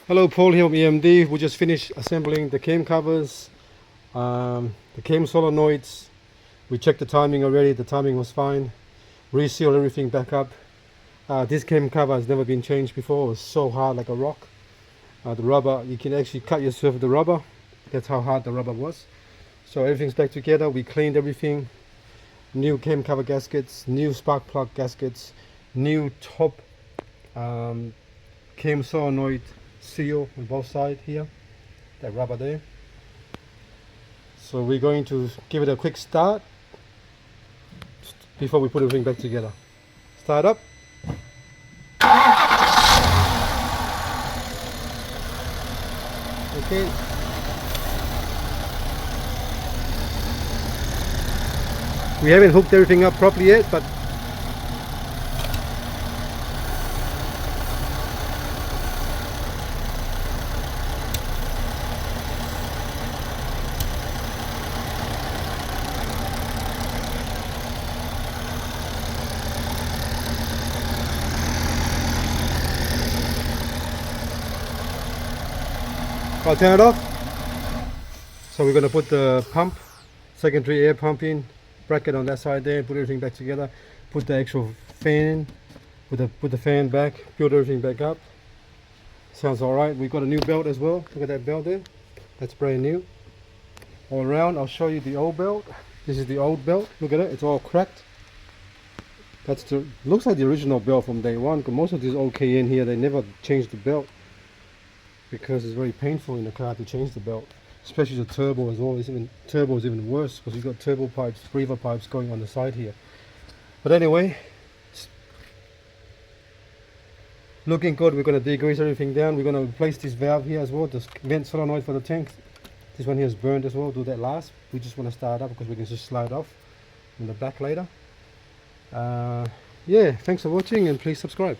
Hello, Paul here from EMD. We just finished assembling the cam covers, the cam solenoids. We checked the timing already. The timing was fine. Reseal everything back up. This cam cover has never been changed before. It was so hard, like a rock. The rubber, you can actually cut yourself with the rubber. That's how hard the rubber was. So everything's back together. We cleaned everything. New cam cover gaskets, new spark plug gaskets, new top cam solenoid seal on both sides here, that rubber there. So we're going to give it a quick start before we put everything back together. Start up. Okay. We haven't hooked everything up properly yet, but I'll turn it off. So we're going to put the pump, secondary air pump in, bracket on that side there, put everything back together, put the actual fan in, put the fan back, build everything back up. Sounds alright. We've got a new belt as well. Look at that belt there. That's brand new. All around, I'll show you the old belt. This is the old belt. Look at it. It's all cracked. Looks like the original belt from day one, because most of these old Cayenne here, they never changed the belt, because it's very painful in the car to change the belt, especially the turbo as well. Turbo is even worse because you've got turbo pipes, breather pipes going on the side here. But anyway, it's looking good. We're going to degrease everything down. We're going to replace this valve here as well, this vent solenoid for the tank. This one here is burned as well. Do that last. We just want to start up because we can just slide off in the back later. Yeah, thanks for watching and please subscribe.